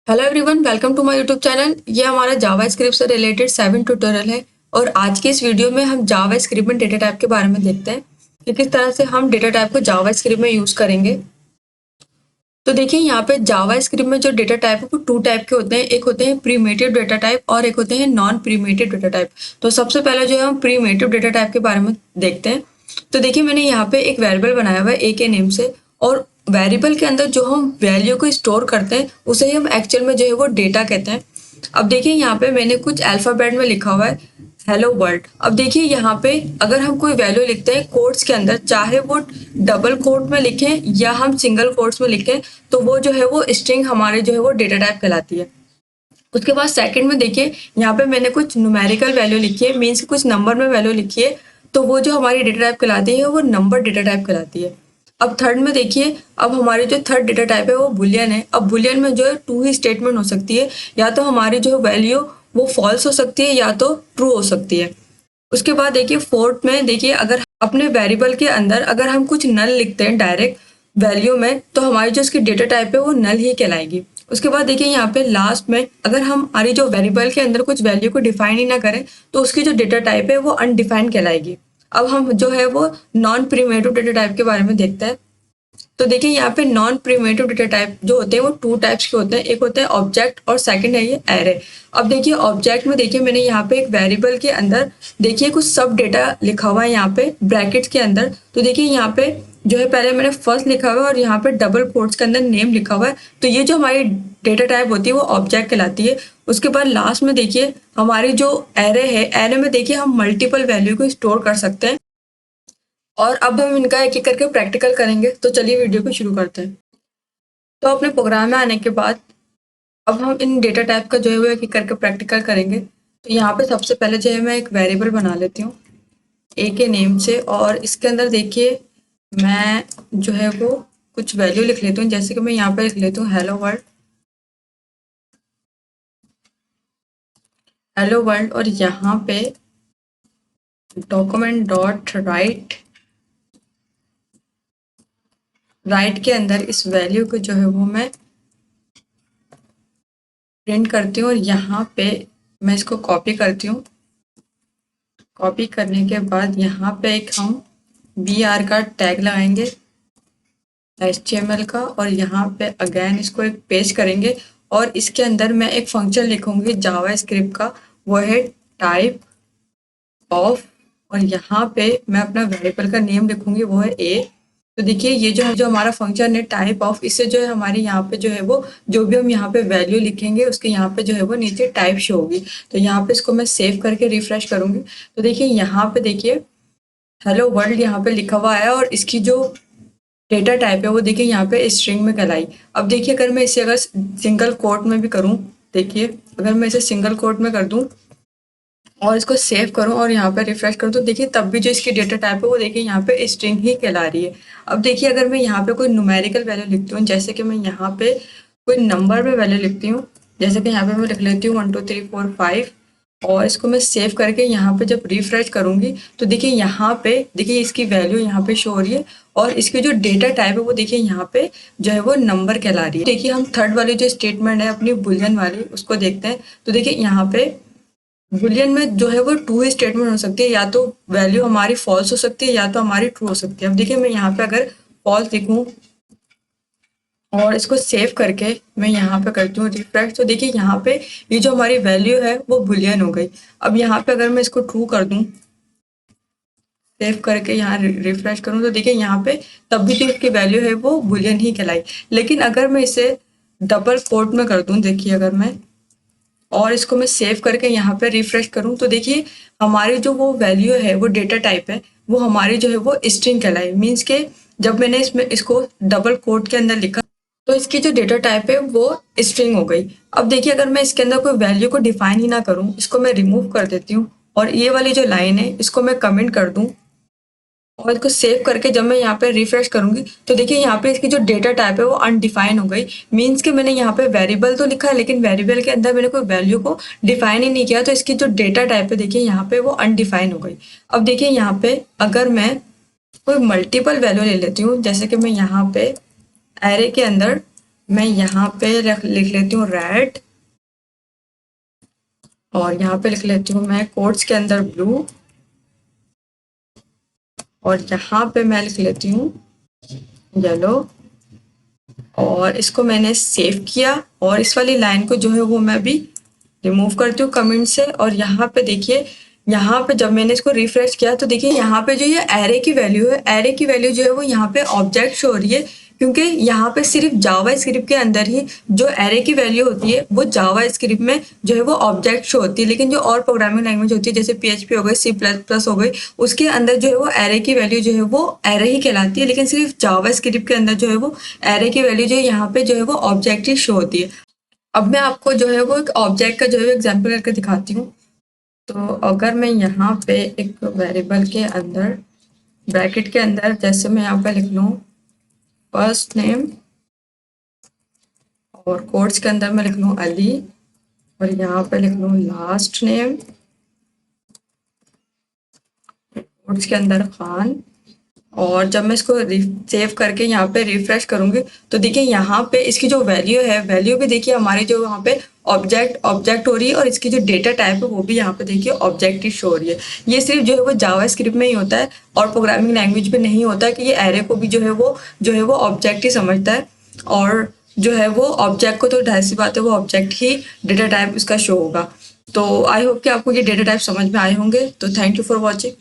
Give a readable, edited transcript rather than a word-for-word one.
Hello everyone, welcome to my YouTube channel. ये हमारा JavaScript से रिलेटेड 7 ट्यूटोरियल है और आज की इस वीडियो में हम जावा स्क्रिप्ट में डेटा टाइप के बारे में देखते हैं कि किस तरह से हम डेटा टाइप को जावा स्क्रिप्ट में यूज़ करेंगे। तो देखिए यहाँ पे जावा स्क्रिप्ट में जो डेटा टाइप है वो 2 टाइप के होते हैं। एक होते हैं प्रीमेटिव डेटा टाइप और एक होते हैं नॉन प्रीमेटिव डेटा टाइप। तो सबसे पहले जो है हम प्रीमेटिव डेटा टाइप के बारे में देखते हैं। तो देखिए मैंने यहाँ पे एक वेरिएबल बनाया हुआ है ए के नेम से, और वेरिएबल के अंदर जो हम वैल्यू को स्टोर करते हैं उसे ही हम एक्चुअल में जो है वो डेटा कहते हैं। अब देखिए यहाँ पे मैंने कुछ अल्फाबेट में लिखा हुआ है हेलो वर्ल्ड। अब देखिए यहाँ पे अगर हम कोई वैल्यू लिखते हैं कोट्स के अंदर, चाहे वो डबल कोट में लिखें या हम सिंगल कोट्स में लिखें, तो वो जो है वो स्ट्रिंग हमारे जो है वो डेटा टाइप कहलाती है। उसके बाद सेकंड में देखिए यहाँ पे मैंने कुछ न्यूमेरिकल वैल्यू लिखी है, मीन्स कुछ नंबर में वैल्यू लिखी है, तो वो जो हमारी डेटा टाइप कहलाती है वो नंबर डेटा टाइप कहलाती है। अब थर्ड में देखिए, अब हमारी जो थर्ड डेटा टाइप है वो बुलियन है। अब बुलियन में जो है 2 ही स्टेटमेंट हो सकती है, या तो हमारी जो वैल्यू वो फॉल्स हो सकती है या तो ट्रू हो सकती है। उसके बाद देखिए फोर्थ में देखिए, अगर अपने वेरिएबल के अंदर अगर हम कुछ नल लिखते हैं डायरेक्ट वैल्यू में, तो हमारी जो उसकी डेटा टाइप है वो नल ही कहलाएगी। उसके बाद देखिए यहाँ पे लास्ट में अगर हम हमारी जो वेरिएबल के अंदर कुछ वैल्यू को डिफाइन ही ना करें, तो उसकी जो डेटा टाइप है वो अनडिफाइंड कहलाएगी। अब हम जो है वो नॉन प्रीमेटिव डेटा टाइप के बारे में देखते हैं। तो देखिए यहाँ पे नॉन प्रीमेटिव डेटा टाइप जो होते हैं वो 2 टाइप्स के होते हैं। एक होता है ऑब्जेक्ट और सेकंड है ये एरे। अब देखिए ऑब्जेक्ट में देखिए मैंने यहाँ पे एक वेरिएबल के अंदर देखिए कुछ सब डेटा लिखा हुआ है यहाँ पे ब्रैकेट्स के अंदर। तो देखिए यहाँ पे जो है पहले मैंने फर्स्ट लिखा हुआ है और यहाँ पे डबल कोट्स के अंदर नेम लिखा हुआ है, तो ये जो हमारी डेटा टाइप होती है वो ऑब्जेक्ट कहलाती है। उसके बाद लास्ट में देखिए हमारी जो एरे है, एरे में देखिए हम मल्टीपल वैल्यू को स्टोर कर सकते हैं। और अब हम इनका एक एक करके प्रैक्टिकल करेंगे, तो चलिए वीडियो को शुरू करते हैं। तो अपने प्रोग्राम में आने के बाद अब हम इन डेटा टाइप का जो है वो एक एक करके प्रैक्टिकल करेंगे। तो यहाँ पे सबसे पहले जो है मैं एक वेरिएबल बना लेती हूँ ए के नेम से, और इसके अंदर देखिए मैं जो है वो कुछ वैल्यू लिख लेती हूँ। जैसे कि मैं यहाँ पे लिख लेती हूँ हेलो वर्ल्ड, हेलो वर्ल्ड, और यहाँ पे डॉक्यूमेंट डॉट राइट, राइट के अंदर इस वैल्यू को जो है वो मैं प्रिंट करती हूँ, और यहाँ पे मैं इसको कॉपी करती हूँ। कॉपी करने के बाद यहाँ पे एक हम br का टैग लगाएंगे HTML का, और यहाँ पे अगेन इसको एक पेस्ट करेंगे, और इसके अंदर मैं एक फंक्शन लिखूंगी जावा स्क्रिप्ट का, वो है टाइप ऑफ, और यहाँ पे मैं अपना वेरिएबल का नेम लिखूंगी वो है ए। तो देखिए ये जो हमारा फंक्शन है टाइप ऑफ, इससे जो है हमारी यहाँ पे जो है वो जो भी हम यहाँ पे वैल्यू लिखेंगे उसके यहाँ पे जो है वो नीचे टाइप शो होगी। तो यहाँ पे इसको मैं सेव करके रिफ्रेश करूंगी, तो देखिए यहाँ पे देखिए हेलो वर्ल्ड यहाँ पे लिखा हुआ है, और इसकी जो डेटा टाइप है वो देखिए यहाँ पे स्ट्रिंग में कहलाई। अब देखिए अगर मैं इसे अगर सिंगल कोट में भी करूँ, देखिए अगर मैं इसे सिंगल कोट में कर दूँ और इसको सेव करूं और यहाँ पे रिफ्रेश करूं, तो देखिए तब भी जो इसकी डेटा टाइप है वो देखिए यहाँ पे स्ट्रिंग ही कहला रही है। अब देखिए अगर मैं यहाँ पे कोई न्यूमेरिकल वैल्यू लिखती हूँ, जैसे कि मैं यहाँ पे कोई नंबर में वैल्यू लिखती हूँ, जैसे कि यहाँ पे मैं लिख लेती हूँ 1 2 3 4 5, और इसको मैं सेव करके यहाँ पे जब रिफ्रेश करूंगी तो देखिए यहाँ पे देखिए इसकी वैल्यू यहाँ पे शो हो रही है, और इसकी जो डेटा टाइप है वो देखिए यहाँ पे जो है वो नंबर कहला रही है। देखिए हम थर्ड वाली जो स्टेटमेंट है अपनी बुलियन वाली उसको देखते हैं। तो देखिए यहाँ पे बुलियन में जो है वो 2 ही स्टेटमेंट हो सकती है, या तो वैल्यू हमारी फॉल्स हो सकती है या तो हमारी ट्रू हो सकती है। अब देखिए मैं यहाँ पे अगर फॉल्स लिखूं और इसको सेव करके मैं यहाँ पे करती हूँ रिफ्रेश, तो देखिए यहाँ पे ये जो हमारी वैल्यू है वो बुलियन हो गई। अब यहाँ पे अगर मैं इसको ट्रू कर दूं, सेव करके यहाँ रिफ्रेश करूँ, तो देखिए यहाँ पे तब भी जो इसकी वैल्यू है वो बुलियन ही कहलाई। लेकिन अगर मैं इसे डबल कोट में कर दूं, देखिए अगर मैं और इसको मैं सेव करके यहाँ पे रिफ्रेश करूँ, तो देखिए हमारी जो वो वैल्यू है वो डेटा टाइप है वो हमारी जो है वो स्ट्रिंग कहलाई। मीन्स के जब मैंने इसमें इसको डबल कोट के अंदर लिखा तो इसकी जो डेटा टाइप है वो स्ट्रिंग हो गई। अब देखिए अगर मैं इसके अंदर कोई वैल्यू को डिफाइन ही ना करूँ, इसको मैं रिमूव कर देती हूँ, और ये वाली जो लाइन है इसको मैं कमेंट कर दूँ, और इसको सेव करके जब मैं यहाँ पे रिफ्रेश करूंगी तो देखिए यहाँ पे इसकी जो डेटा टाइप है वो अनडिफाइन हो गई। मीन्स कि मैंने यहाँ पे वेरिएबल तो लिखा है लेकिन वेरिएबल के अंदर मैंने कोई वैल्यू को डिफाइन ही नहीं किया, तो इसकी जो डेटा टाइप है देखिए यहाँ पे वो अनडिफाइन हो गई। अब देखिए यहाँ पे अगर मैं कोई मल्टीपल वैल्यू ले लेती हूँ, जैसे कि मैं यहाँ पे एरे के अंदर मैं यहाँ पे लिख लेती हूँ रेड, और यहाँ पे लिख लेती हूँ मैं कोट्स के अंदर ब्लू, और यहाँ पे मैं लिख लेती हूँ येलो, और इसको मैंने सेव किया। और इस वाली लाइन को जो है वो मैं भी रिमूव करती हूँ कमेंट से। और यहाँ पे देखिए, यहाँ पे जब मैंने इसको रिफ्रेश किया तो देखिए यहाँ पे जो ये एरे की वैल्यू है, एरे की वैल्यू जो है वो यहाँ पे ऑब्जेक्ट शो हो रही है, क्योंकि यहाँ पे सिर्फ जावा स्क्रिप्ट के अंदर ही जो एरे की वैल्यू होती है वो जावा स्क्रिप्ट में जो है वो ऑब्जेक्ट शो होती है। लेकिन जो और प्रोग्रामिंग लैंग्वेज होती है जैसे PHP हो गई, C++ हो गई, उसके अंदर जो है वो एरे की वैल्यू जो है वो एरे ही कहलाती है। लेकिन सिर्फ जावा स्क्रिप्ट के अंदर जो है वो एरे की वैल्यू जो है यहाँ पे जो है वो ऑब्जेक्ट ही शो होती है। अब मैं आपको जो है वो एक ऑब्जेक्ट का जो है एग्जाम्पल करके दिखाती हूँ। तो अगर मैं यहाँ पे एक वेरिएबल के अंदर ब्रैकेट के अंदर जैसे मैं यहाँ पे लिख लूँ फर्स्ट नेम, और कोट्स के अंदर मैं लिख लूँ अली, और यहाँ पे लिख लूँ लास्ट नेम, कोट्स के अंदर खान, और जब मैं इसको सेव करके यहाँ पे रिफ्रेश करूंगी तो देखिए यहाँ पे इसकी जो वैल्यू है, वैल्यू भी देखिए हमारी जो यहाँ पे ऑब्जेक्ट हो रही है, और इसकी जो डेटा टाइप है वो भी यहाँ पे देखिए ऑब्जेक्ट ही शो हो रही है। ये सिर्फ जो है वो जावा स्क्रिप्ट में ही होता है, और प्रोग्रामिंग लैंग्वेज में नहीं होता कि ये एरे को भी जो है वो ऑब्जेक्ट ही समझता है। और जो है वो ऑब्जेक्ट को तो ढाई सी बात है, वो ऑब्जेक्ट ही डेटा टाइप उसका शो होगा। तो आई होप कि आपको ये डेटा टाइप समझ में आए होंगे। तो थैंक यू फॉर वॉचिंग।